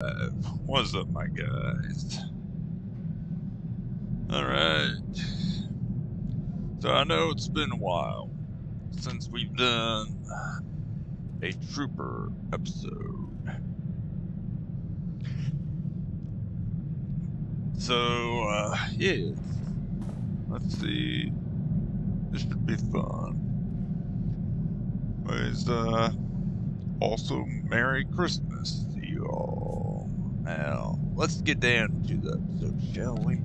What's up, my guys? Alright. So I know it's been a while since we've done a Trooper episode. So, yeah. Let's see. This should be fun. Anyways, also Merry Christmas to you all. Now, let's get down to the episode, shall we?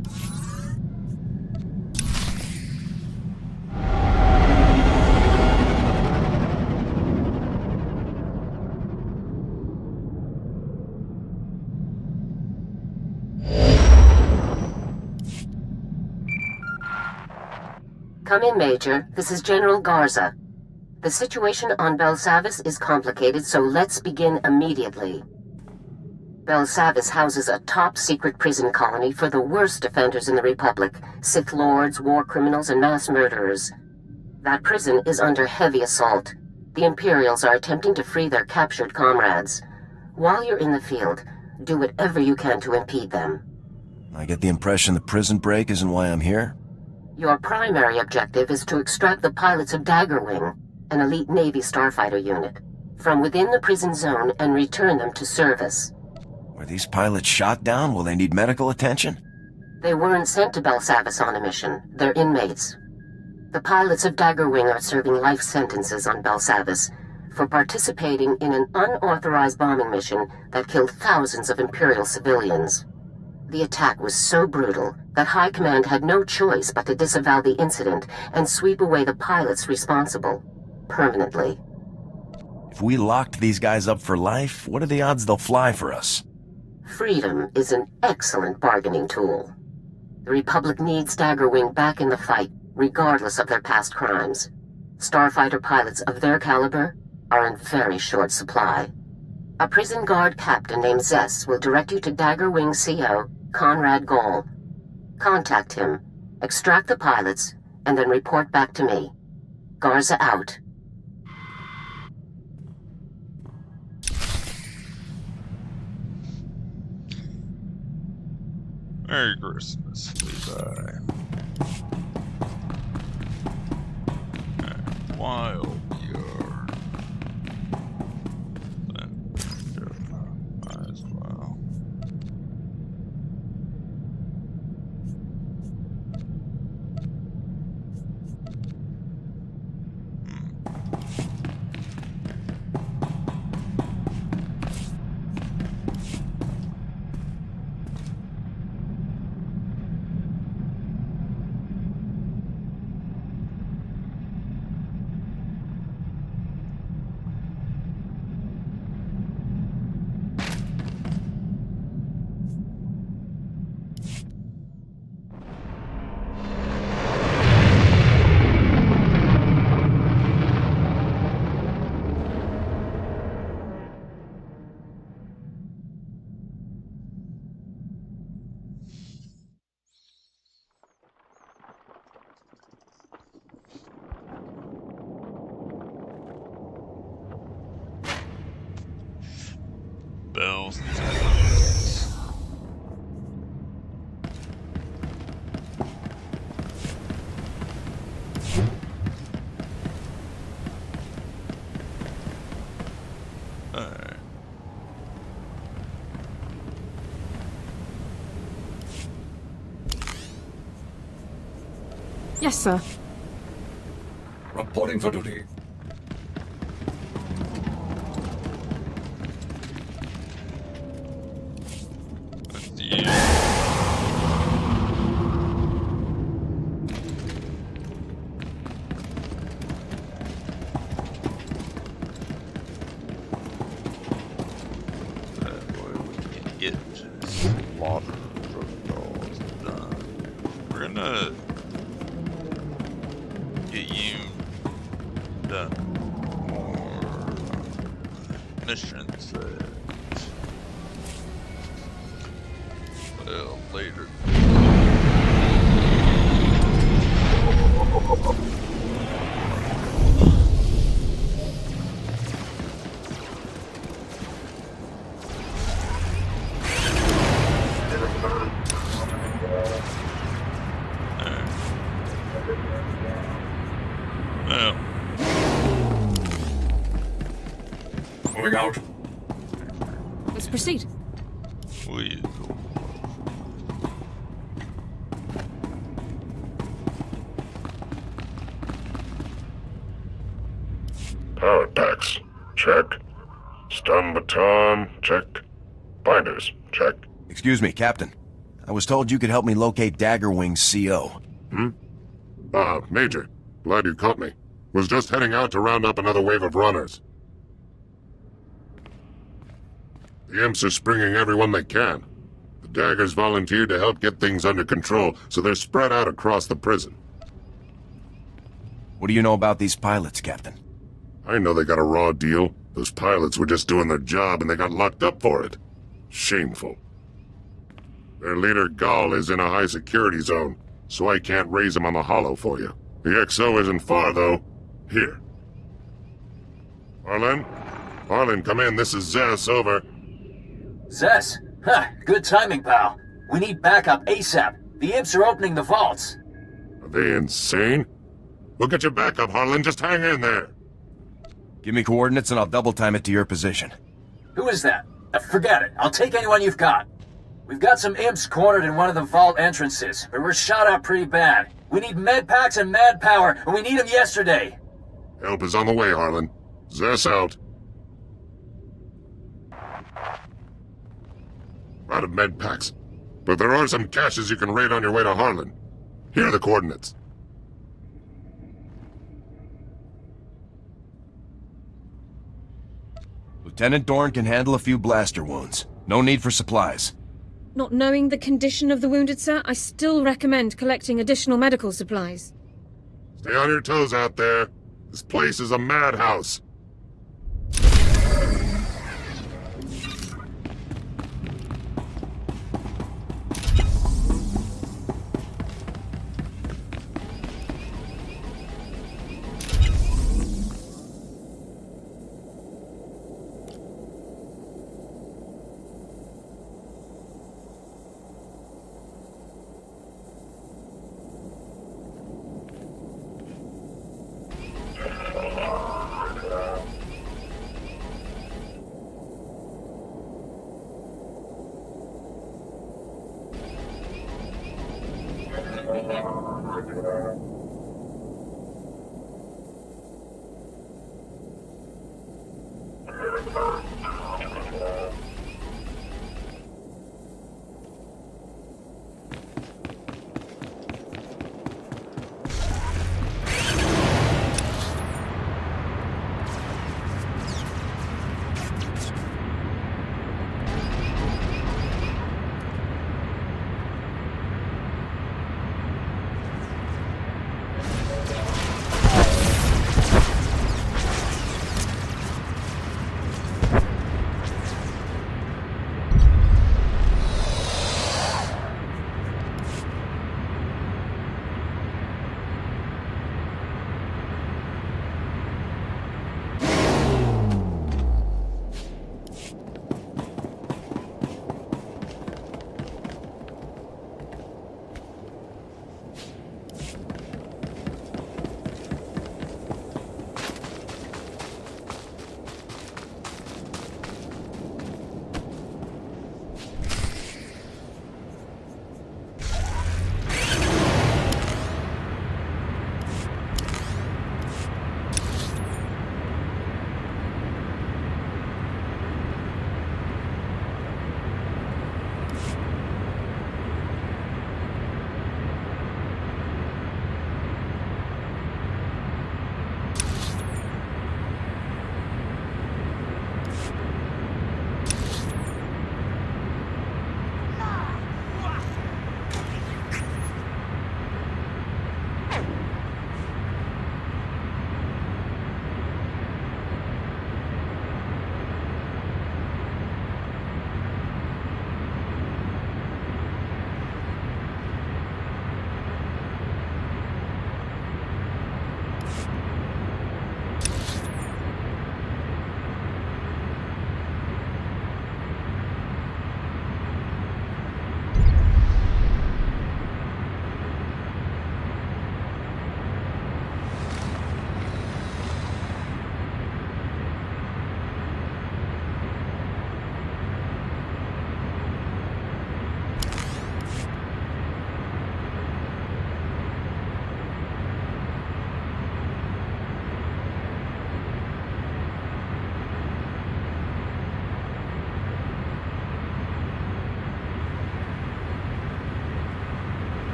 Come in, Major. This is General Garza. The situation on Belsavis is complicated, so let's begin immediately. Belsavis houses a top-secret prison colony for the worst offenders in the Republic, Sith Lords, war criminals, and mass murderers. That prison is under heavy assault. The Imperials are attempting to free their captured comrades. While you're in the field, do whatever you can to impede them. I get the impression the prison break isn't why I'm here? Your primary objective is to extract the pilots of Daggerwing, an elite Navy starfighter unit, from within the prison zone and return them to service. Were these pilots shot down? Will they need medical attention? They weren't sent to Belsavis on a mission. They're inmates. The pilots of Daggerwing are serving life sentences on Belsavis for participating in an unauthorized bombing mission that killed thousands of Imperial civilians. The attack was so brutal that High Command had no choice but to disavow the incident and sweep away the pilots responsible, permanently. If we locked these guys up for life, what are the odds they'll fly for us? Freedom is an excellent bargaining tool. The Republic needs Daggerwing back in the fight, regardless of their past crimes. Starfighter pilots of their caliber are in very short supply. A prison guard captain named Zess will direct you to Daggerwing CO, Conrad Gall. Contact him, extract the pilots, and then report back to me. Garza out. Merry Christmas, Levi. And while we are might as well. Belsavis. Alright. Yes, sir. Reporting for duty. That's the that way we can get slaughter protocols done. We're gonna get you done more missions that, well, later. Check out. Let's proceed. Weasel. Power packs, check. Stun baton, check. Binders, check. Excuse me, Captain. I was told you could help me locate Daggerwing's CO. Major. Glad you caught me. Was just heading out to round up another wave of runners. The imps are springing everyone they can. The Daggers volunteered to help get things under control, so they're spread out across the prison. What do you know about these pilots, Captain? I know they got a raw deal. Those pilots were just doing their job and they got locked up for it. Shameful. Their leader, Gall, is in a high security zone, so I can't raise him on the hollow for you. The XO isn't far, though. Here. Harlan? Harlan, come in. This is Zess, over. Zess? Ha! Good timing, pal. We need backup ASAP. The imps are opening the vaults. Are they insane? We'll get your backup, Harlan. Just hang in there. Give me coordinates and I'll double time it to your position. Who is that? Forget it. I'll take anyone you've got. We've got some imps cornered in one of the vault entrances, but we're shot up pretty bad. We need med packs and mad power, and we need them yesterday. Help is on the way, Harlan. Zess out. Out of med packs. But there are some caches you can raid on your way to Harlan. Here are the coordinates. Lieutenant Dorn can handle a few blaster wounds. No need for supplies. Not knowing the condition of the wounded, sir, I still recommend collecting additional medical supplies. Stay on your toes out there. This place is a madhouse.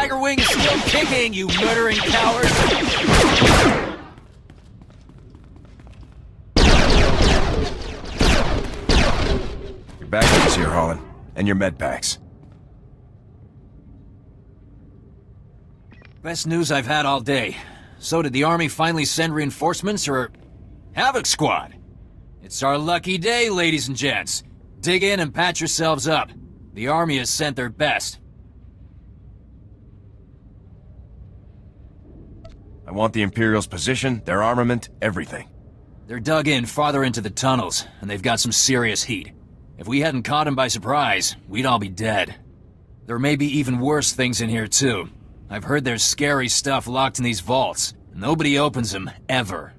Tiger Wing is still kicking, you murdering coward! Your backpack's here, Harlan. And your med packs. Best news I've had all day. So did the Army finally send reinforcements, or... Havoc Squad? It's our lucky day, ladies and gents. Dig in and patch yourselves up. The Army has sent their best. I want the Imperial's position, their armament, everything. They're dug in farther into the tunnels, and they've got some serious heat. If we hadn't caught them by surprise, we'd all be dead. There may be even worse things in here, too. I've heard there's scary stuff locked in these vaults. Nobody opens them, ever.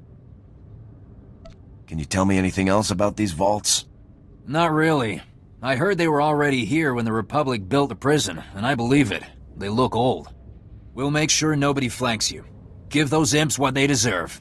Can you tell me anything else about these vaults? Not really. I heard they were already here when the Republic built the prison, and I believe it. They look old. We'll make sure nobody flanks you. Give those imps what they deserve.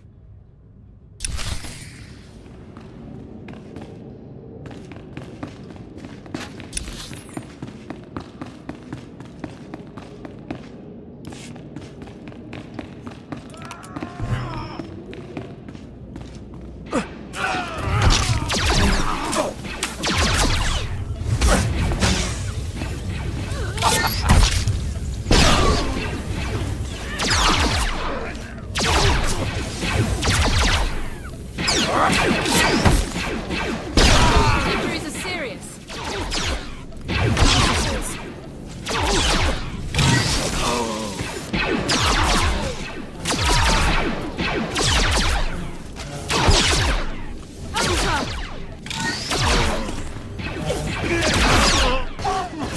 Injuries are serious.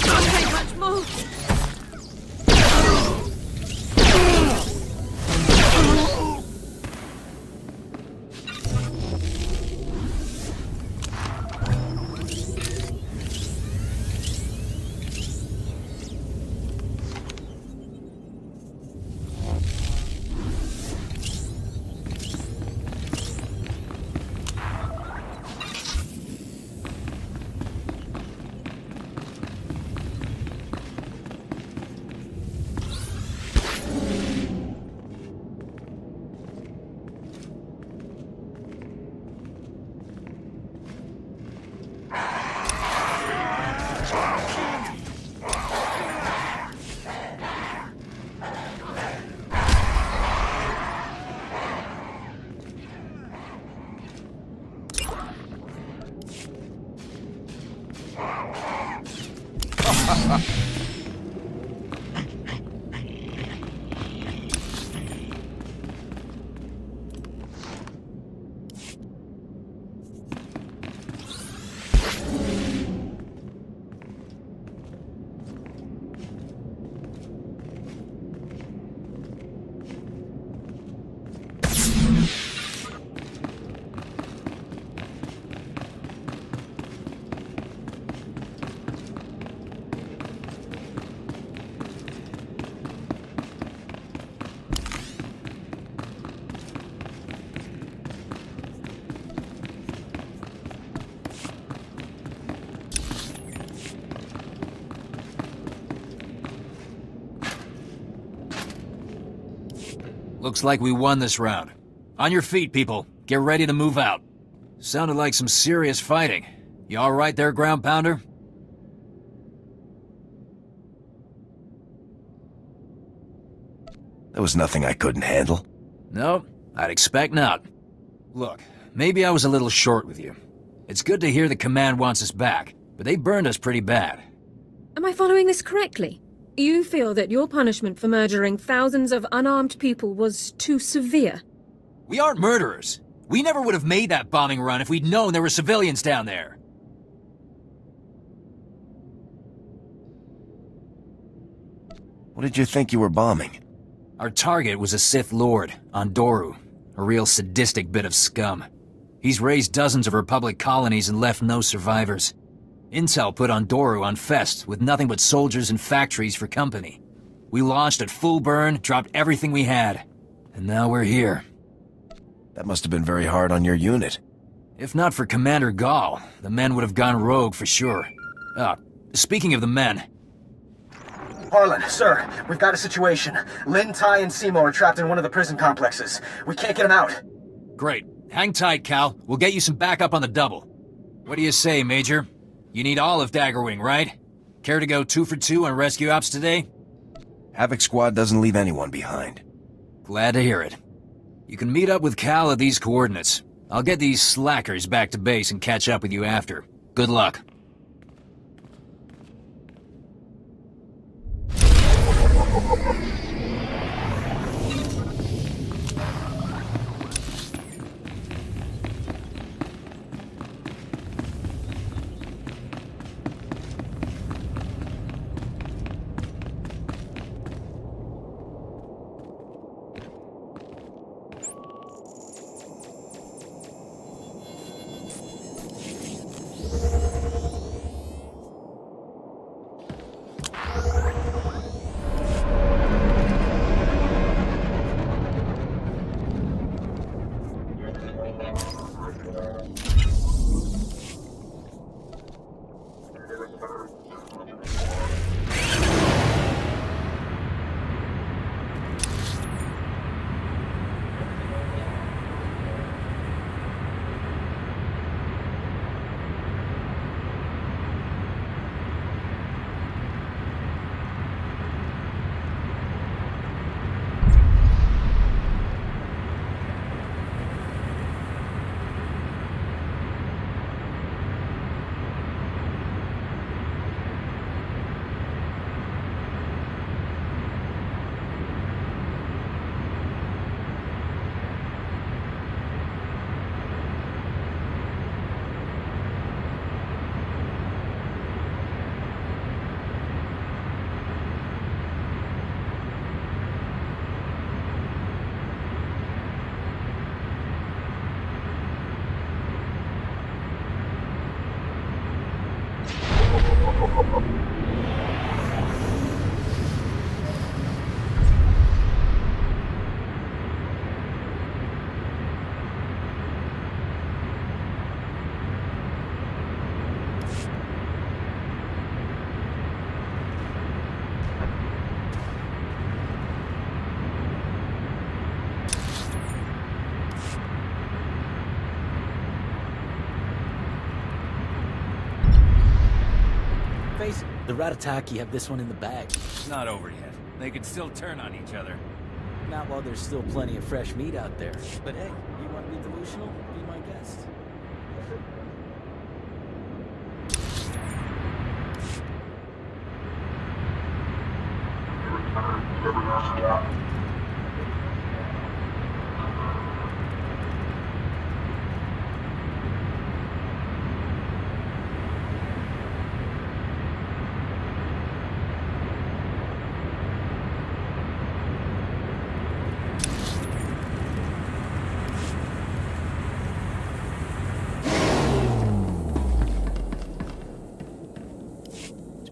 Can't take much more. Looks like we won this round. On your feet, people. Get ready to move out. Sounded like some serious fighting. You all right there, ground pounder? There was nothing I couldn't handle. No, I'd expect not. Look, maybe I was a little short with you. It's good to hear the command wants us back, but they burned us pretty bad. Am I following this correctly? You feel that your punishment for murdering thousands of unarmed people was too severe? We aren't murderers. We never would have made that bombing run if we'd known there were civilians down there. What did you think you were bombing? Our target was a Sith Lord, Ondoru, a real sadistic bit of scum. He's raised dozens of Republic colonies and left no survivors. Intel put Ondoru on Fest with nothing but soldiers and factories for company. We launched at full burn, dropped everything we had, and now we're here. That must have been very hard on your unit. If not for Commander Gall, the men would have gone rogue for sure. Speaking of the men... Harlan, sir, we've got a situation. Lynn, Ty, and Seymour are trapped in one of the prison complexes. We can't get them out. Great. Hang tight, Cal. We'll get you some backup on the double. What do you say, Major? You need all of Daggerwing, right? Care to go 2 for 2 on rescue ops today? Havoc Squad doesn't leave anyone behind. Glad to hear it. You can meet up with Cal at these coordinates. I'll get these slackers back to base and catch up with you after. Good luck. The Ratataki have this one in the bag. It's not over yet. They could still turn on each other. Not while there's still plenty of fresh meat out there. But hey, you want to be delusional? Be my guest.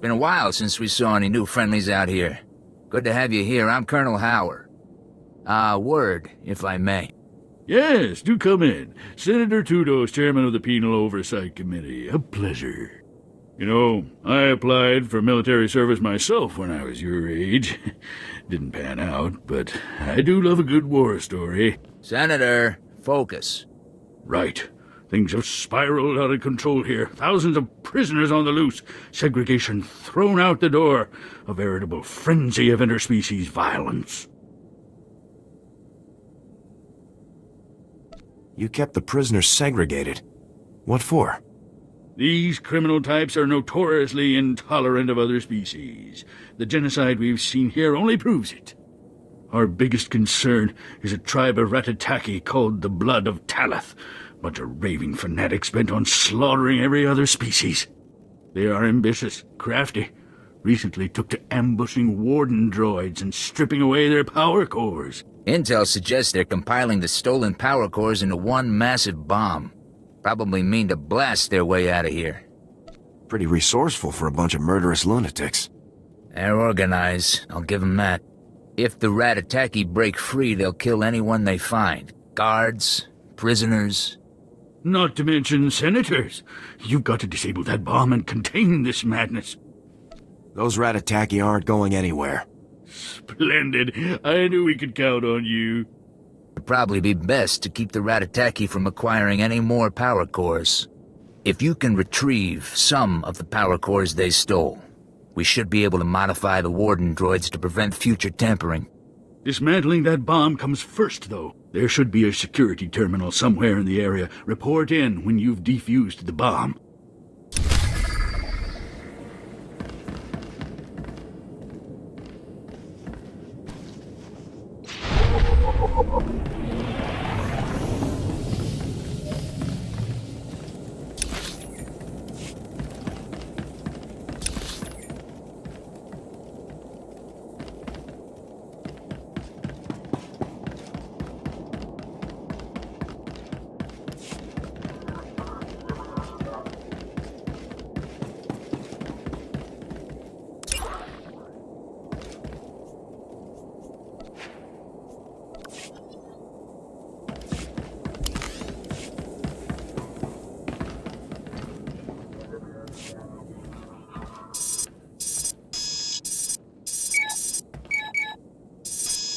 Been a while since we saw any new friendlies out here. Good to have you here. I'm Colonel Howard. Word, if I may. Yes, do come in. Senator Tudos, chairman of the Penal Oversight Committee. A pleasure. You know, I applied for military service myself when I was your age. Didn't pan out, but I do love a good war story. Senator, focus. Right. Things have spiraled out of control here. Thousands of prisoners on the loose. Segregation thrown out the door. A veritable frenzy of interspecies violence. You kept the prisoners segregated. What for? These criminal types are notoriously intolerant of other species. The genocide we've seen here only proves it. Our biggest concern is a tribe of Ratataki called the Blood of Talath. Bunch of raving fanatics bent on slaughtering every other species. They are ambitious, crafty. Recently took to ambushing warden droids and stripping away their power cores. Intel suggests they're compiling the stolen power cores into one massive bomb. Probably mean to blast their way out of here. Pretty resourceful for a bunch of murderous lunatics. They're organized, I'll give them that. If the Ratataki break free, they'll kill anyone they find. Guards, prisoners. Not to mention senators. You've got to disable that bomb and contain this madness. Those Ratataki aren't going anywhere. Splendid. I knew we could count on you. It'd probably be best to keep the Ratataki from acquiring any more power cores. If you can retrieve some of the power cores they stole, we should be able to modify the Warden droids to prevent future tampering. Dismantling that bomb comes first, though. There should be a security terminal somewhere in the area. Report in when you've defused the bomb.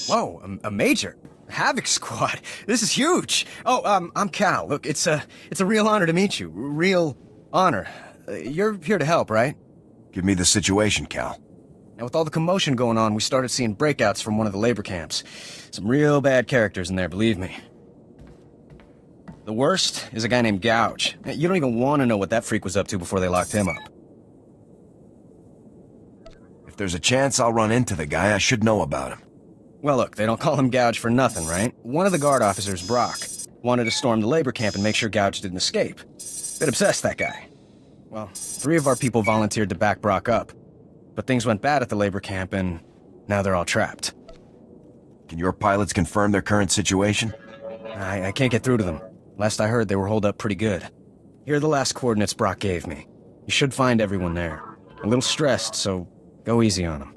Whoa, a major? Havoc Squad. This is huge. Oh, I'm Cal. Look, it's a real honor to meet you. Real honor. You're here to help, right? Give me the situation, Cal. Now, with all the commotion going on, we started seeing breakouts from one of the labor camps. Some real bad characters in there, believe me. The worst is a guy named Gouge. You don't even want to know what that freak was up to before they locked him up. If there's a chance I'll run into the guy, I should know about him. Well, look, they don't call him Gouge for nothing, right? One of the guard officers, Brock, wanted to storm the labor camp and make sure Gouge didn't escape. Bit obsessed, that guy. Well, 3 of our people volunteered to back Brock up. But things went bad at the labor camp, and now they're all trapped. Can your pilots confirm their current situation? I can't get through to them. Last I heard, they were holed up pretty good. Here are the last coordinates Brock gave me. You should find everyone there. A little stressed, so go easy on them.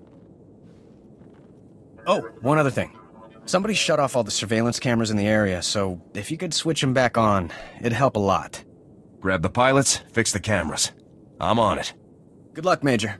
Oh, one other thing. Somebody shut off all the surveillance cameras in the area, so if you could switch them back on, it'd help a lot. Grab the pilots, fix the cameras. I'm on it. Good luck, Major.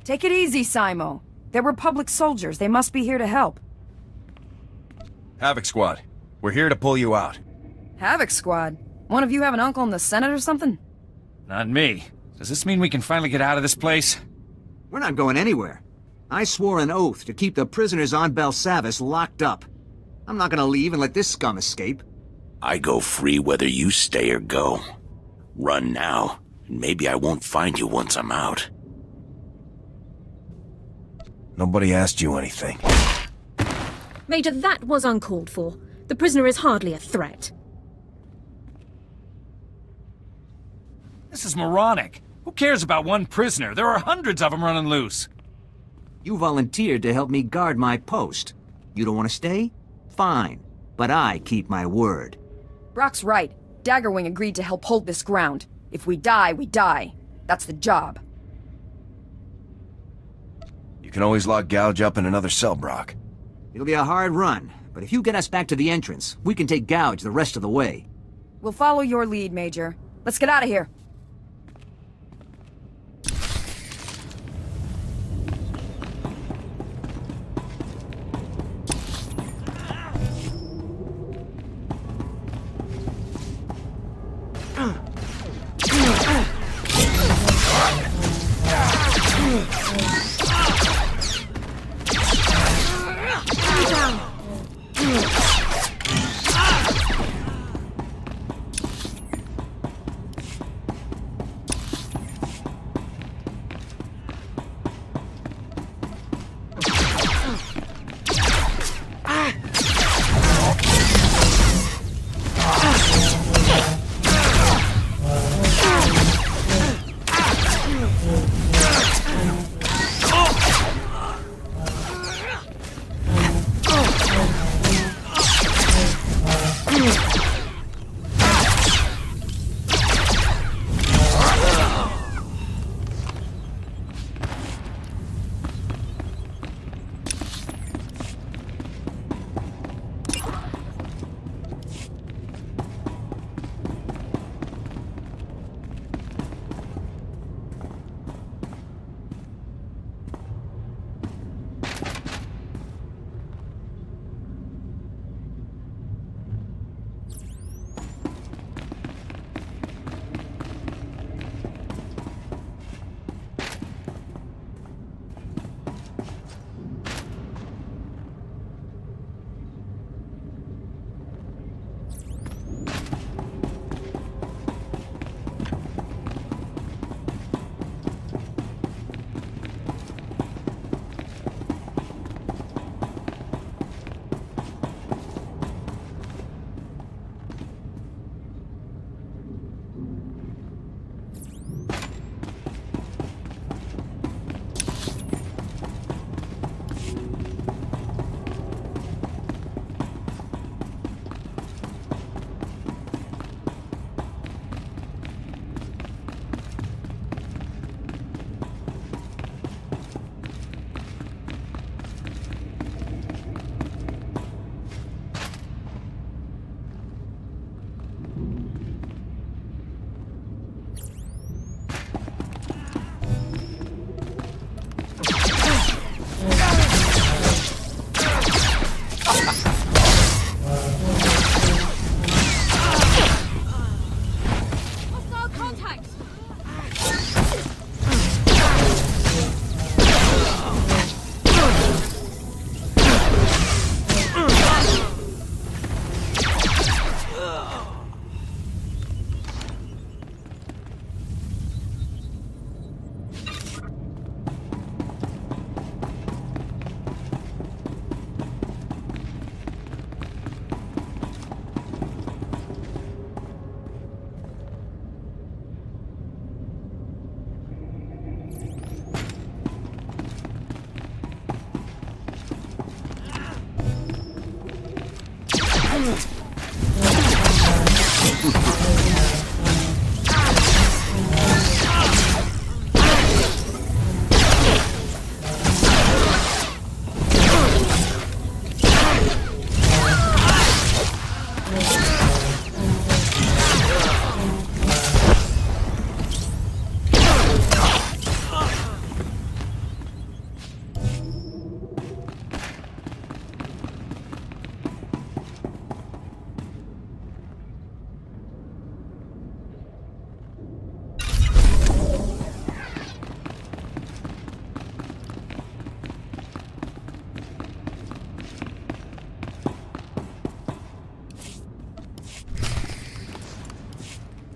Take it easy, Simo. They're Republic soldiers. They must be here to help. Havoc Squad, we're here to pull you out. Havoc Squad? One of you have an uncle in the Senate or something? Not me. Does this mean we can finally get out of this place? We're not going anywhere. I swore an oath to keep the prisoners on Belsavis locked up. I'm not gonna leave and let this scum escape. I go free whether you stay or go. Run now, and maybe I won't find you once I'm out. Nobody asked you anything. Major, that was uncalled for. The prisoner is hardly a threat. This is moronic. Who cares about one prisoner? There are hundreds of them running loose. You volunteered to help me guard my post. You don't want to stay? Fine. But I keep my word. Brock's right. Daggerwing agreed to help hold this ground. If we die, we die. That's the job. You can always lock Gouge up in another cell, Brock. It'll be a hard run, but if you get us back to the entrance, we can take Gouge the rest of the way. We'll follow your lead, Major. Let's get out of here.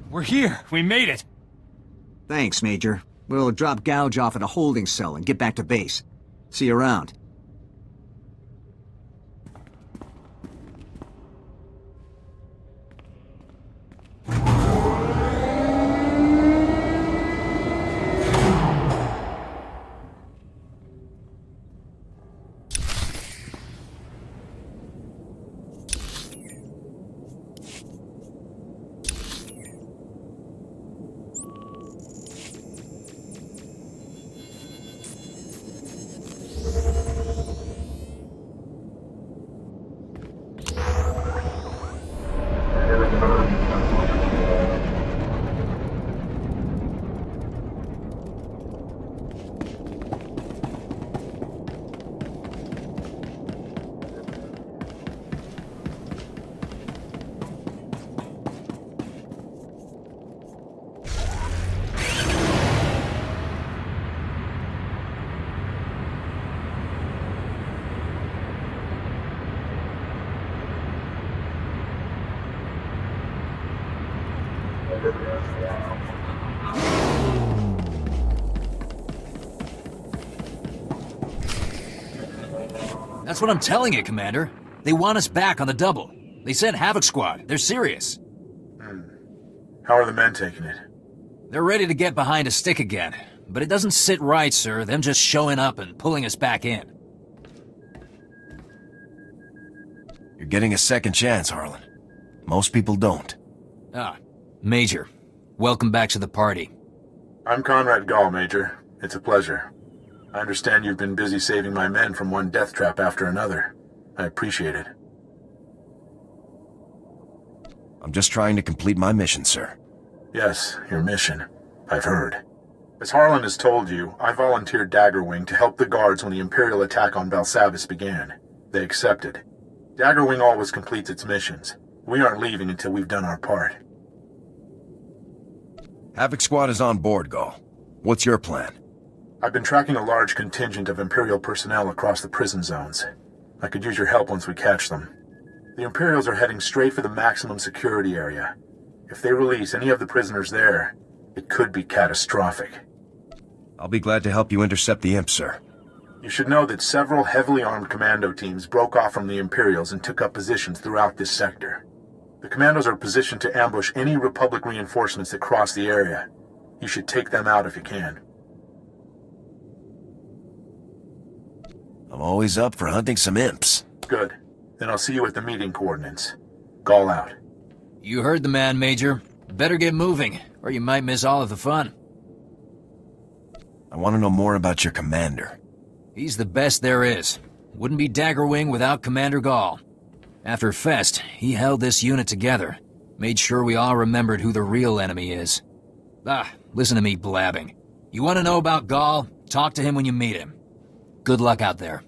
We're here. We made it. Thanks, Major. We'll drop Gouge off at a holding cell and get back to base. See you around. That's what I'm telling you, Commander. They want us back on the double. They sent Havoc Squad. They're serious. How are the men taking it? They're ready to get behind a stick again. But it doesn't sit right, sir, them just showing up and pulling us back in. You're getting a second chance, Harlan. Most people don't. Major. Welcome back to the party. I'm Conrad Gall, Major. It's a pleasure. I understand you've been busy saving my men from one death trap after another. I appreciate it. I'm just trying to complete my mission, sir. Yes, your mission. I've heard. As Harlan has told you, I volunteered Daggerwing to help the guards when the Imperial attack on Belsavis began. They accepted. Daggerwing always completes its missions. We aren't leaving until we've done our part. Havoc Squad is on board, Gall. What's your plan? I've been tracking a large contingent of Imperial personnel across the prison zones. I could use your help once we catch them. The Imperials are heading straight for the maximum security area. If they release any of the prisoners there, it could be catastrophic. I'll be glad to help you intercept the imps, sir. You should know that several heavily armed commando teams broke off from the Imperials and took up positions throughout this sector. The commandos are positioned to ambush any Republic reinforcements that cross the area. You should take them out if you can. I'm always up for hunting some imps. Good. Then I'll see you at the meeting coordinates. Gall out. You heard the man, Major. Better get moving, or you might miss all of the fun. I want to know more about your commander. He's the best there is. Wouldn't be Daggerwing without Commander Gall. After Fest, he held this unit together. Made sure we all remembered who the real enemy is. Listen to me blabbing. You want to know about Gall? Talk to him when you meet him. Good luck out there.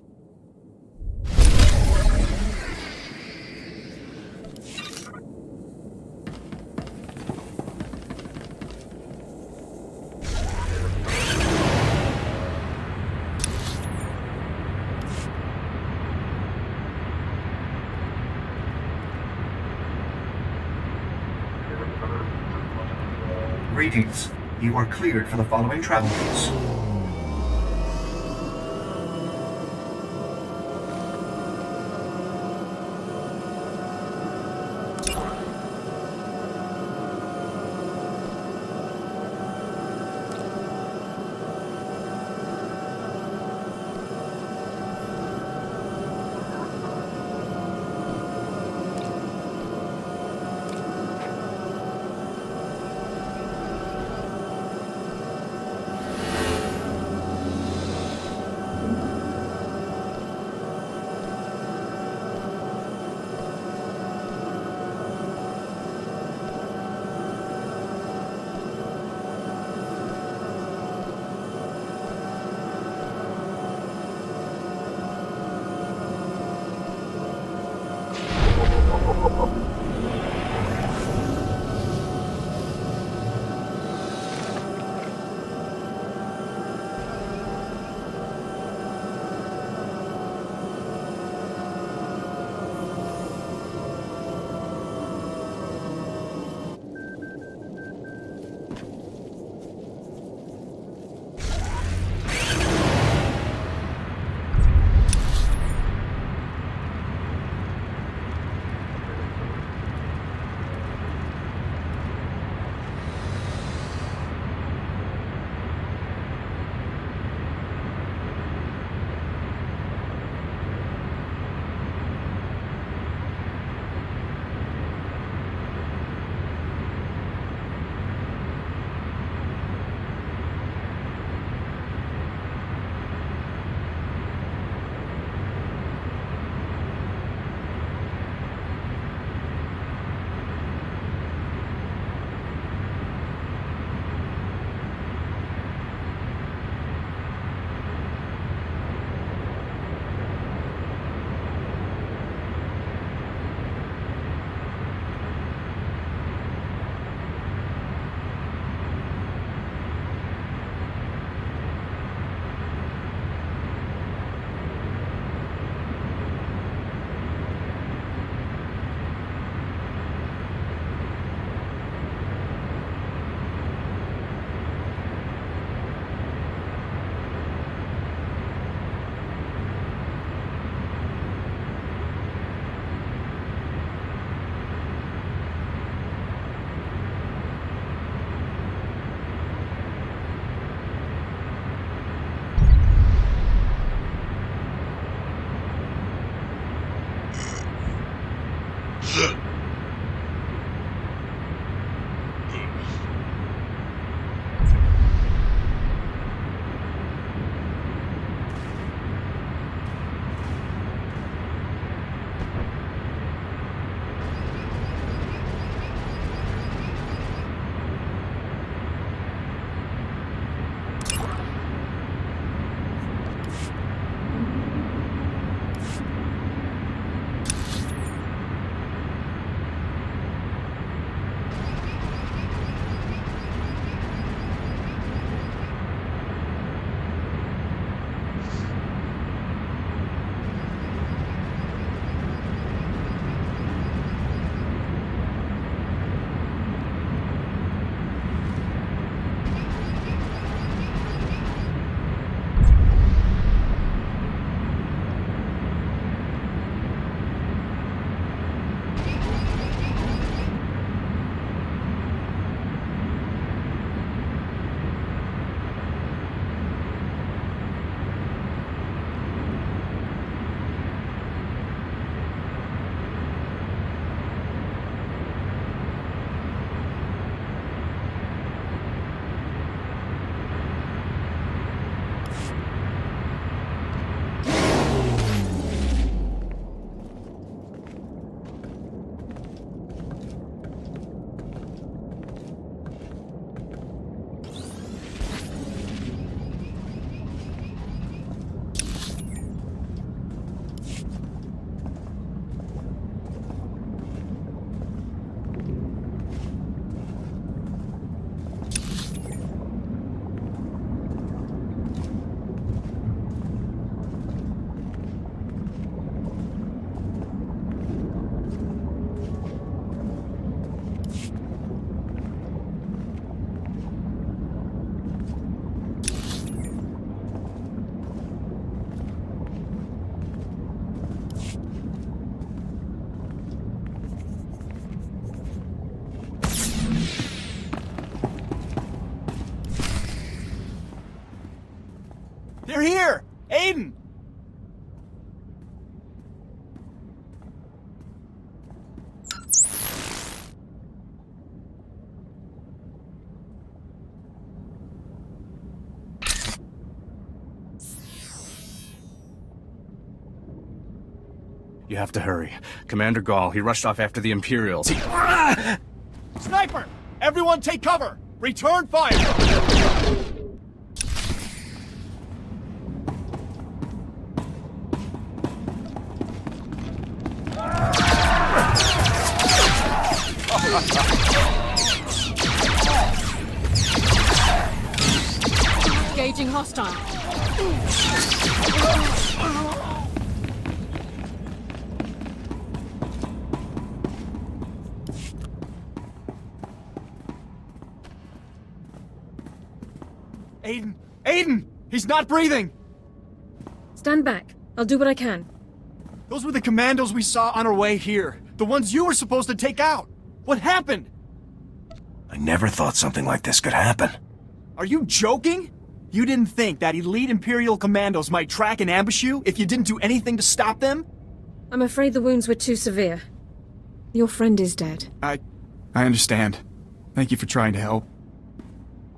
Greetings. You are cleared for the following travel routes. They're here! Aiden! You have to hurry. Commander Gall, he rushed off after the Imperials. Sniper! Everyone take cover! Return fire! Engaging hostile. Aiden! Aiden! He's not breathing! Stand back. I'll do what I can. Those were the commandos we saw on our way here. The ones you were supposed to take out. What happened? I never thought something like this could happen. Are you joking? You didn't think that elite Imperial commandos might track and ambush you if you didn't do anything to stop them? I'm afraid the wounds were too severe. Your friend is dead. I understand. Thank you for trying to help.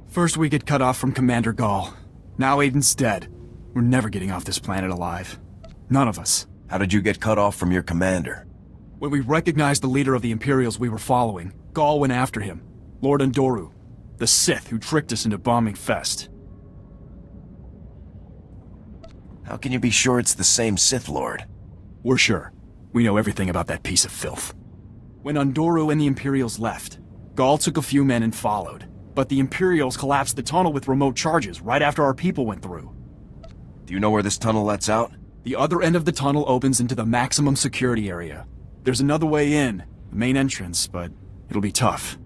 First we get cut off from Commander Gall. Now Aiden's dead. We're never getting off this planet alive. None of us. How did you get cut off from your commander? When we recognized the leader of the Imperials we were following, Gall went after him. Lord Undoru, the Sith who tricked us into bombing Fest. How can you be sure it's the same Sith Lord? We're sure. We know everything about that piece of filth. When Undoru and the Imperials left, Gall took a few men and followed. But the Imperials collapsed the tunnel with remote charges right after our people went through. Do you know where this tunnel lets out? The other end of the tunnel opens into the maximum security area. There's another way in, the main entrance, but it'll be tough.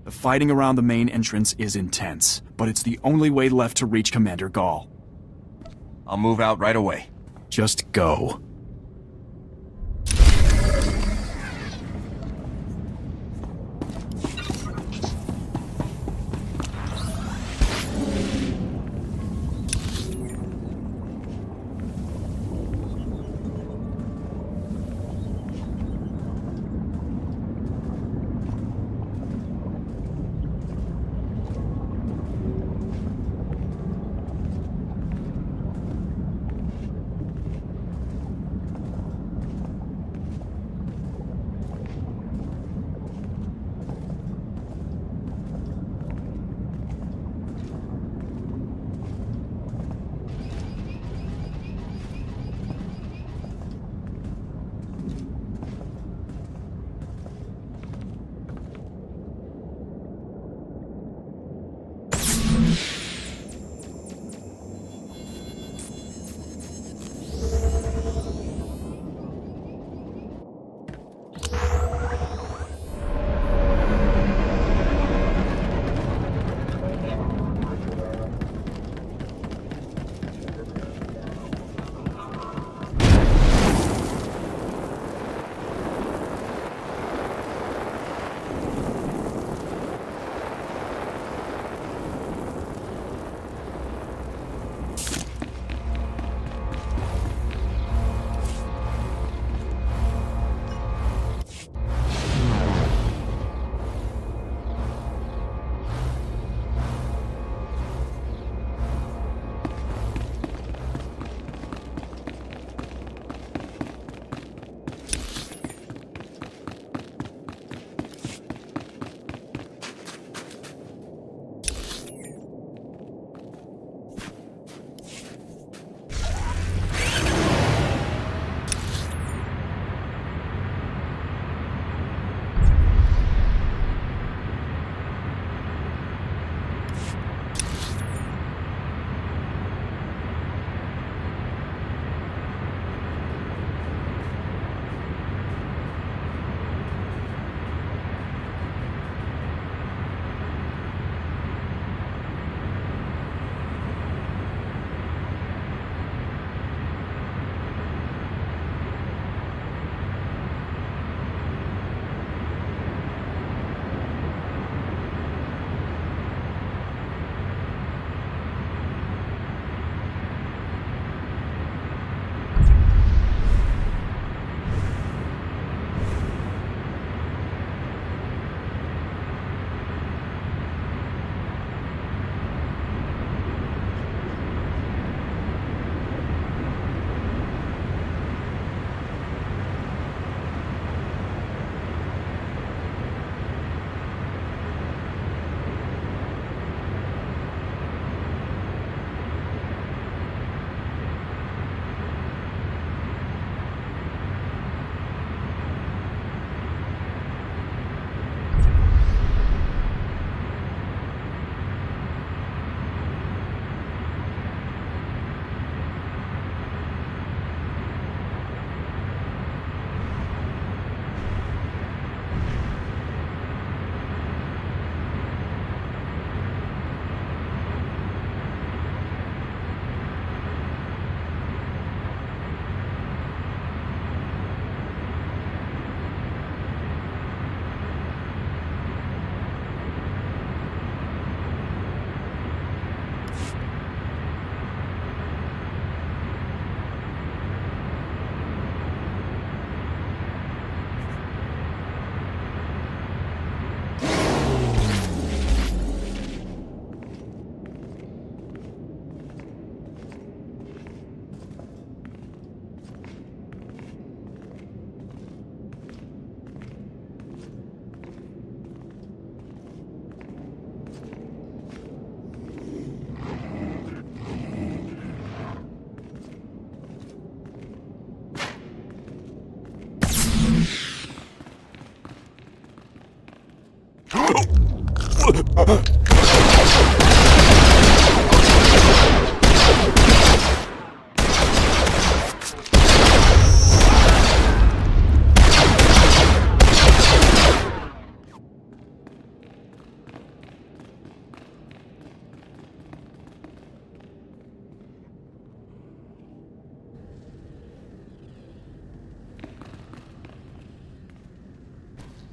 The fighting around the main entrance is intense, but it's the only way left to reach Commander Gall. I'll move out right away. Just go.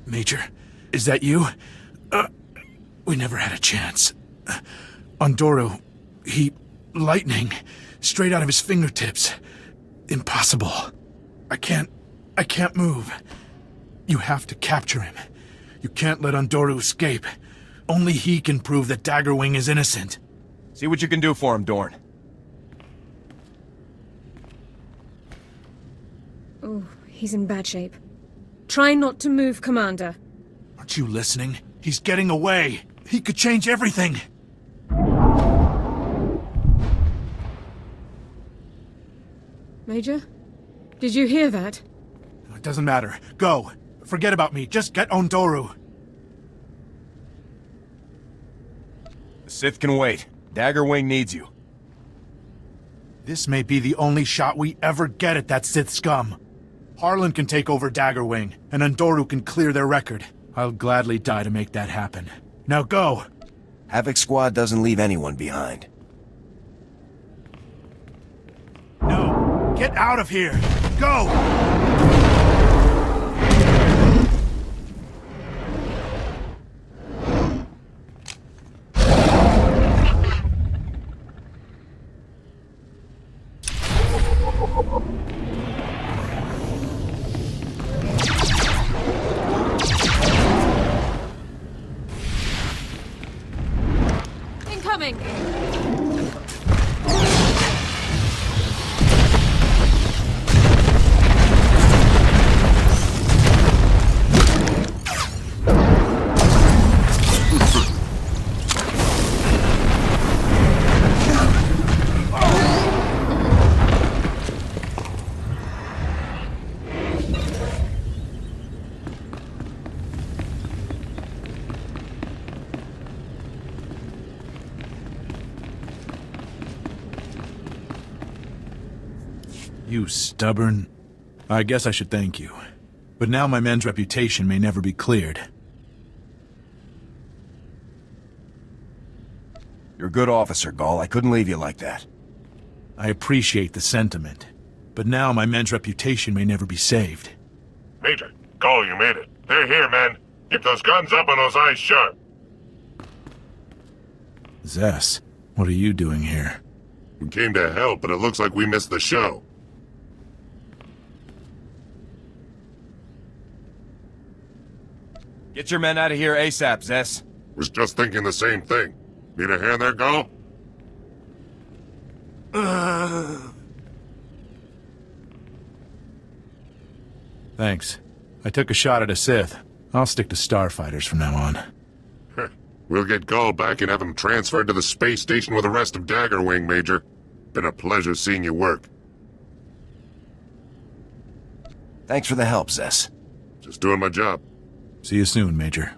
Major, is that you? We never had a chance. On Doru, lightning, straight out of his fingertips. Impossible. I can't move. You have to capture him. You can't let Undoru escape. Only he can prove that Daggerwing is innocent. See what you can do for him, Dorn. Oh, he's in bad shape. Try not to move, Commander. Aren't you listening? He's getting away. He could change everything. Major? Did you hear that? It doesn't matter. Go. Forget about me. Just get Ondoru. The Sith can wait. Daggerwing needs you. This may be the only shot we ever get at that Sith scum. Harlan can take over Daggerwing, and Ondoru can clear their record. I'll gladly die to make that happen. Now go! Havoc Squad doesn't leave anyone behind. No! Get out of here! Go! Incoming! You stubborn... I guess I should thank you. But now my men's reputation may never be cleared. You're a good officer, Gall. I couldn't leave you like that. I appreciate the sentiment. But now my men's reputation may never be saved. Major, Gall, you made it. They're here, man. Keep those guns up and those eyes sharp. Zess, what are you doing here? We came to help, but it looks like we missed the show. Get your men out of here ASAP, Zess. Was just thinking the same thing. Need a hand there, Gall? Thanks. I took a shot at a Sith. I'll stick to starfighters from now on. We'll get Gall back and have him transferred to the space station with the rest of Daggerwing, Major. Been a pleasure seeing you work. Thanks for the help, Zess. Just doing my job. See you soon, Major.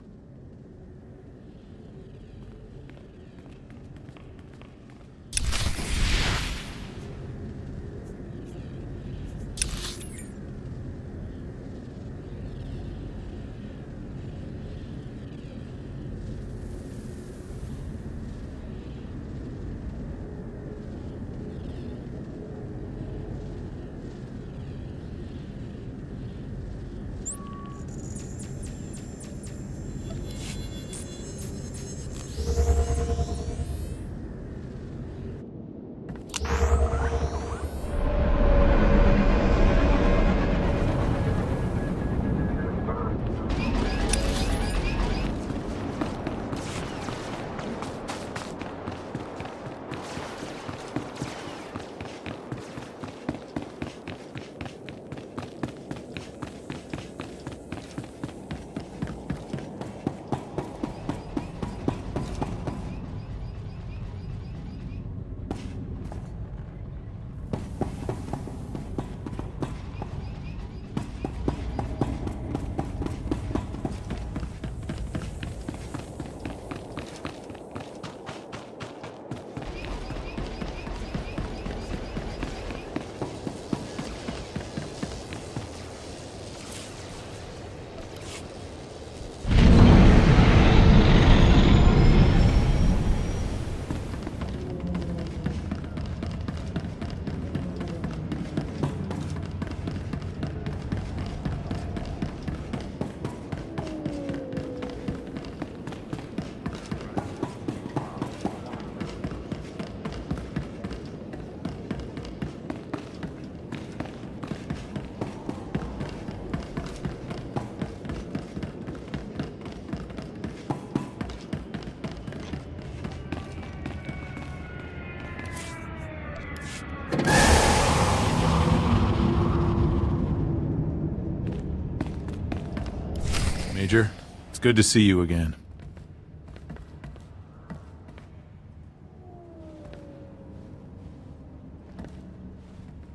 It's good to see you again.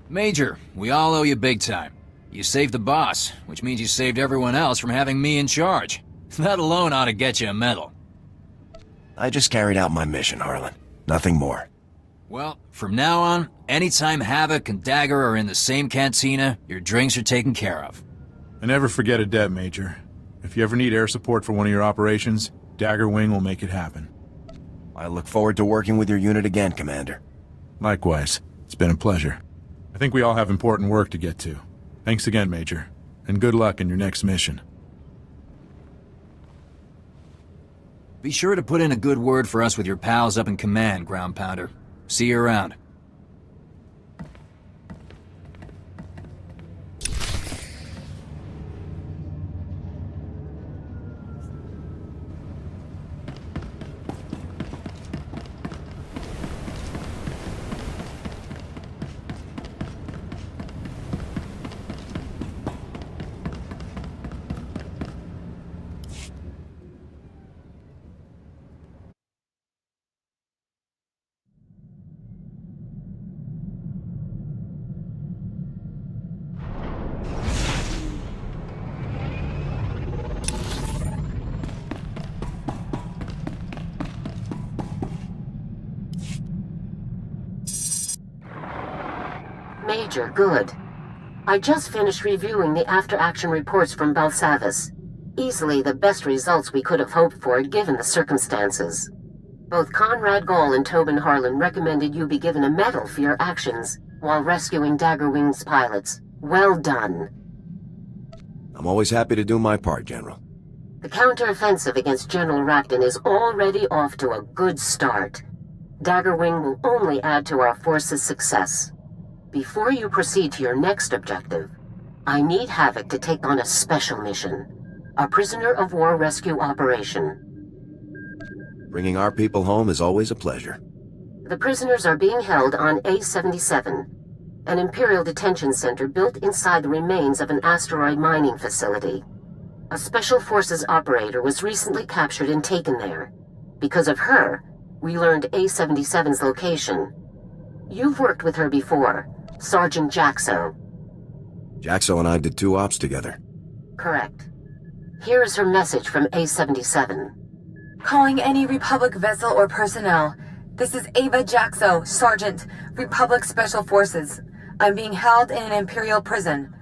Major, we all owe you big time. You saved the boss, which means you saved everyone else from having me in charge. That alone ought to get you a medal. I just carried out my mission, Harlan. Nothing more. Well, from now on, anytime Havoc and Dagger are in the same cantina, your drinks are taken care of. And never forget a debt, Major. If you ever need air support for one of your operations, Dagger Wing will make it happen. I look forward to working with your unit again, Commander. Likewise. It's been a pleasure. I think we all have important work to get to. Thanks again, Major. And good luck in your next mission. Be sure to put in a good word for us with your pals up in command, Ground Pounder. See you around. Major, good. I just finished reviewing the after-action reports from Belsavis. Easily the best results we could have hoped for given the circumstances. Both Conrad Gall and Tobin Harlan recommended you be given a medal for your actions while rescuing Daggerwing's pilots. Well done. I'm always happy to do my part, General. The counter-offensive against General Racton is already off to a good start. Daggerwing will only add to our force's success. Before you proceed to your next objective, I need Havoc to take on a special mission. A prisoner of war rescue operation. Bringing our people home is always a pleasure. The prisoners are being held on A-77, an Imperial detention center built inside the remains of an asteroid mining facility. A Special Forces operator was recently captured and taken there. Because of her, we learned A-77's location. You've worked with her before, Sergeant Jaxo. Jaxo and I did 2 ops together. Correct. Here is her message from A-77. Calling any Republic vessel or personnel. This is Ava Jaxo, Sergeant, Republic Special Forces. I'm being held in an Imperial prison.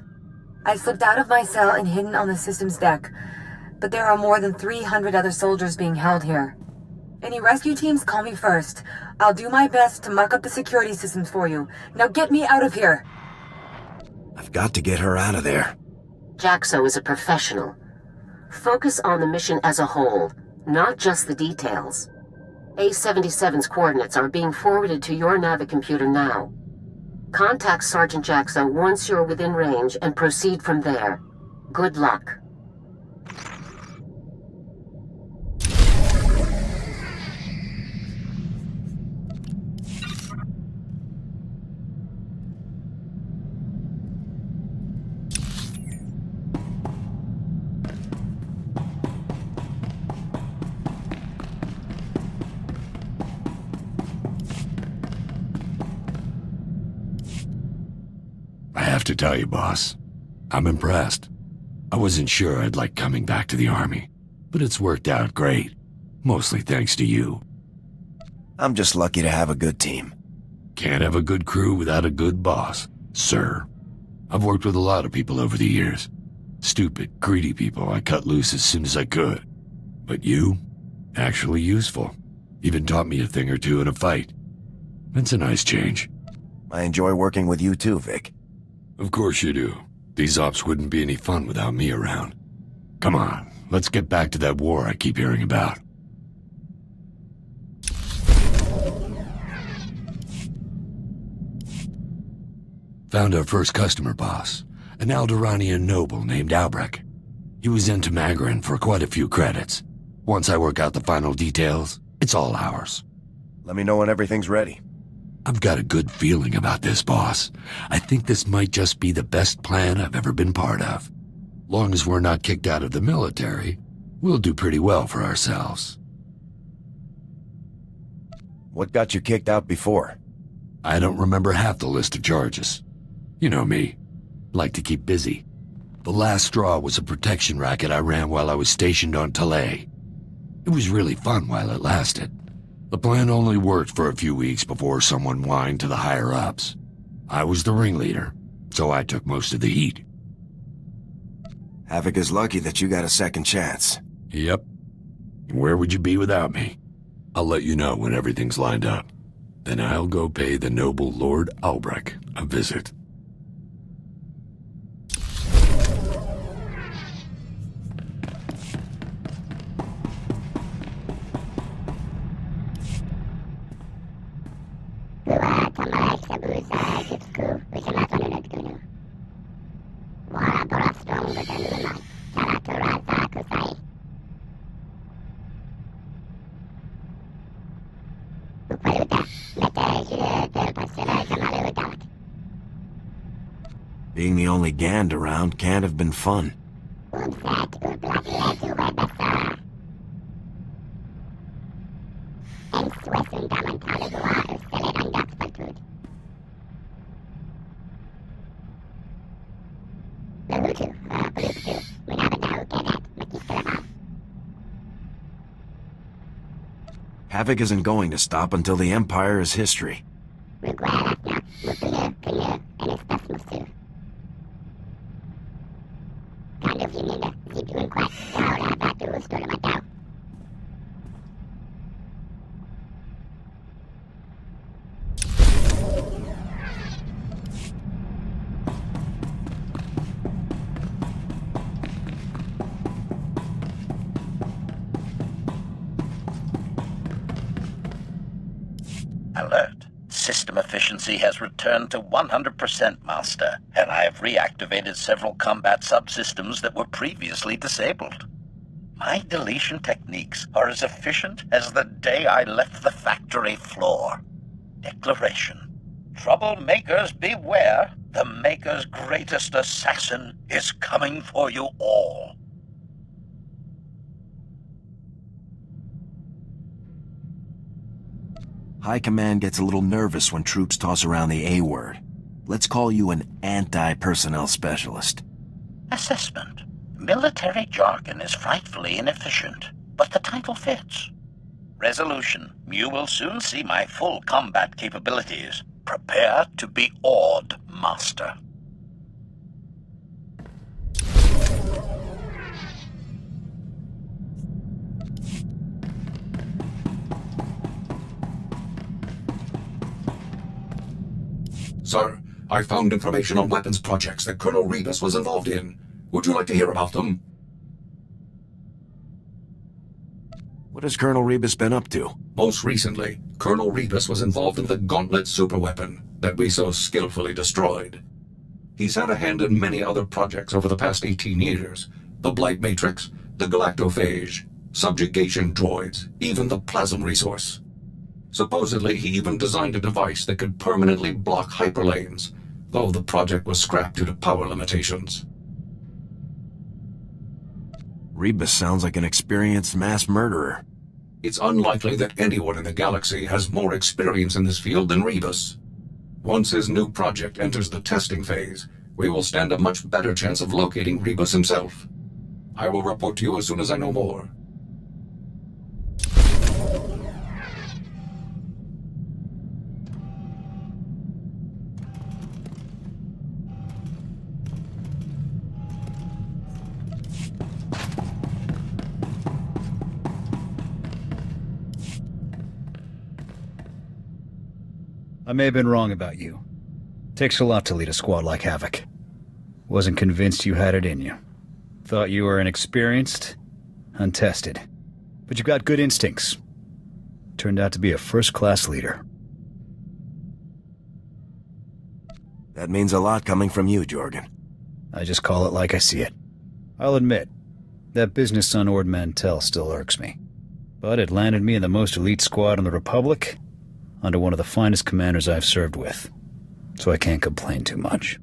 I slipped out of my cell and hidden on the system's deck, but there are more than 300 other soldiers being held here. Any rescue teams, call me first. I'll do my best to muck up the security systems for you. Now get me out of here! I've got to get her out of there. Jaxo is a professional. Focus on the mission as a whole, not just the details. A-77's coordinates are being forwarded to your navicomputer now. Contact Sergeant Jaxo once you're within range and proceed from there. Good luck. I have to tell you, boss, I'm impressed. I wasn't sure I'd like coming back to the Army, but it's worked out great. Mostly thanks to you. I'm just lucky to have a good team. Can't have a good crew without a good boss, sir. I've worked with a lot of people over the years. Stupid, greedy people I cut loose as soon as I could. But you? Actually useful. Even taught me a thing or two in a fight. It's a nice change. I enjoy working with you too, Vic. Of course you do. These ops wouldn't be any fun without me around. Come on, let's get back to that war I keep hearing about. Found our first customer, boss. An Alderaanian noble named Albrecht. He was in Tamagran for quite a few credits. Once I work out the final details, it's all ours. Let me know when everything's ready. I've got a good feeling about this, boss. I think this might just be the best plan I've ever been part of. Long as we're not kicked out of the military, we'll do pretty well for ourselves. What got you kicked out before? I don't remember half the list of charges. You know me. Like to keep busy. The last straw was a protection racket I ran while I was stationed on Talay. It was really fun while it lasted. The plan only worked for a few weeks before someone whined to the higher-ups. I was the ringleader, so I took most of the heat. Havoc is lucky that you got a second chance. Yep. Where would you be without me? I'll let you know when everything's lined up. Then I'll go pay the noble Lord Albrecht a visit. Being the only Gand around can't have been fun. Havoc isn't going to stop until the Empire is history. Alert. System efficiency has returned to 100%, Master, and I have reactivated several combat subsystems that were previously disabled. My deletion techniques are as efficient as the day I left the factory floor. Declaration. Troublemakers beware. The Maker's greatest assassin is coming for you all. High Command gets a little nervous when troops toss around the A word. Let's call you an anti-personnel specialist. Assessment. Military jargon is frightfully inefficient, but the title fits. Resolution. You will soon see my full combat capabilities. Prepare to be awed, Master. Sir, I found information on weapons projects that Colonel Rebus was involved in. Would you like to hear about them? What has Colonel Rebus been up to? Most recently, Colonel Rebus was involved in the Gauntlet superweapon that we so skillfully destroyed. He's had a hand in many other projects over the past 18 years. The Blight Matrix, the Galactophage, subjugation droids, even the Plasm resource. Supposedly, he even designed a device that could permanently block hyperlanes, though the project was scrapped due to power limitations. Rebus sounds like an experienced mass murderer. It's unlikely that anyone in the galaxy has more experience in this field than Rebus. Once his new project enters the testing phase, we will stand a much better chance of locating Rebus himself. I will report to you as soon as I know more. I may have been wrong about you. Takes a lot to lead a squad like Havoc. Wasn't convinced you had it in you. Thought you were inexperienced, untested. But you've got good instincts. Turned out to be a first-class leader. That means a lot coming from you, Jorgen. I just call it like I see it. I'll admit, that business on Ord Mantell still irks me. But it landed me in the most elite squad in the Republic, under one of the finest commanders I've served with, so I can't complain too much.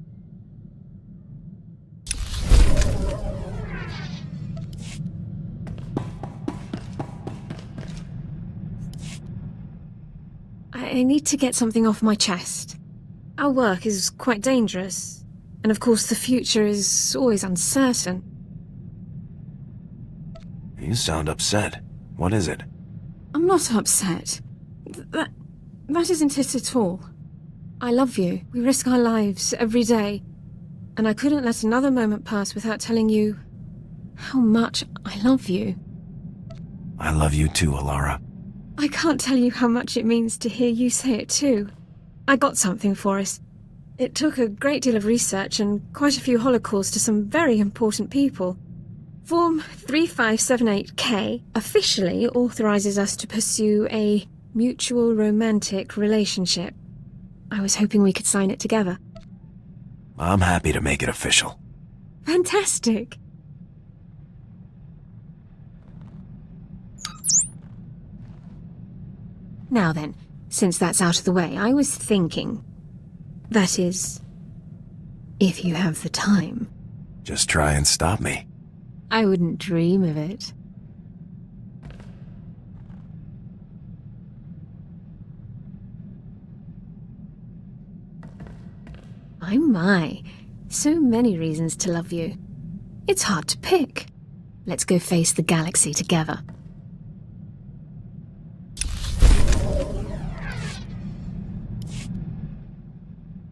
I need to get something off my chest. Our work is quite dangerous, and of course the future is always uncertain. You sound upset. What is it? I'm not upset. That isn't it at all. I love you. We risk our lives every day. And I couldn't let another moment pass without telling you how much I love you. I love you too, Alara. I can't tell you how much it means to hear you say it too. I got something for us. It took a great deal of research and quite a few holocalls to some very important people. Form 3578K officially authorizes us to pursue a mutual romantic relationship. I was hoping we could sign it together. I'm happy to make it official. Fantastic! Now then, since that's out of the way, I was thinking... That is... if you have the time. Just try and stop me. I wouldn't dream of it. My. So many reasons to love you. It's hard to pick. Let's go face the galaxy together.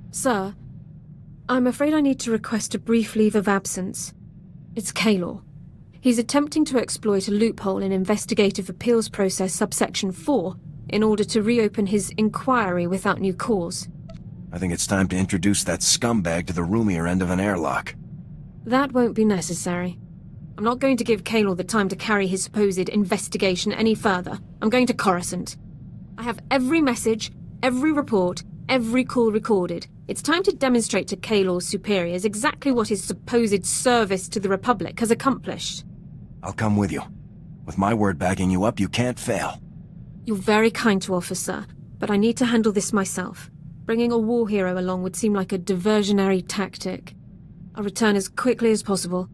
Sir, I'm afraid I need to request a brief leave of absence. It's Kaylor. He's attempting to exploit a loophole in Investigative Appeals Process subsection 4 in order to reopen his inquiry without new cause. I think it's time to introduce that scumbag to the roomier end of an airlock. That won't be necessary. I'm not going to give Kaylor the time to carry his supposed investigation any further. I'm going to Coruscant. I have every message, every report, every call recorded. It's time to demonstrate to Kaylor's superiors exactly what his supposed service to the Republic has accomplished. I'll come with you. With my word backing you up, you can't fail. You're very kind to offer, sir, but I need to handle this myself. Bringing a war hero along would seem like a diversionary tactic. I'll return as quickly as possible.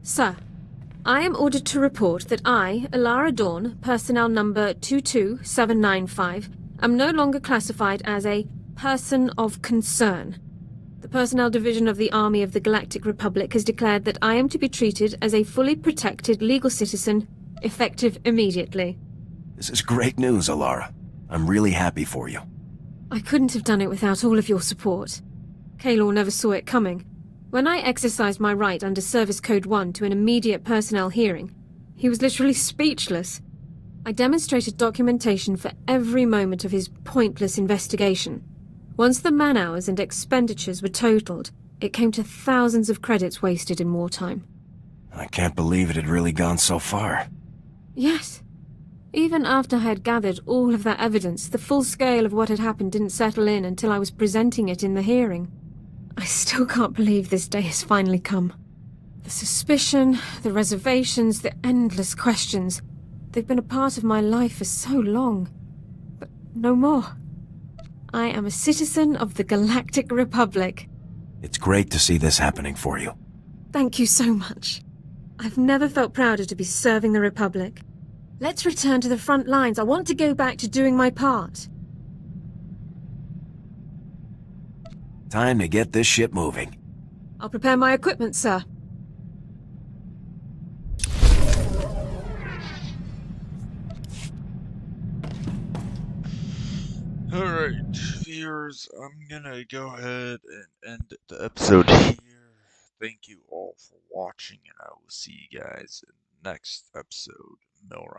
Sir, I am ordered to report that I, Alara Dawn, personnel number 22795, am no longer classified as a person of concern. The Personnel Division of the Army of the Galactic Republic has declared that I am to be treated as a fully protected legal citizen, effective immediately. This is great news, Alara. I'm really happy for you. I couldn't have done it without all of your support. Kaylor never saw it coming. When I exercised my right under Service Code 1 to an immediate personnel hearing, he was literally speechless. I demonstrated documentation for every moment of his pointless investigation. Once the man-hours and expenditures were totaled, it came to thousands of credits wasted in wartime. I can't believe it had really gone so far. Yes. Even after I had gathered all of that evidence, the full scale of what had happened didn't settle in until I was presenting it in the hearing. I still can't believe this day has finally come. The suspicion, the reservations, the endless questions. They've been a part of my life for so long. But no more. I am a citizen of the Galactic Republic. It's great to see this happening for you. Thank you so much. I've never felt prouder to be serving the Republic. Let's return to the front lines. I want to go back to doing my part. Time to get this ship moving. I'll prepare my equipment, sir. Alright, viewers, I'm gonna go ahead and end the episode here. Thank you all for watching, and I will see you guys in the next episode.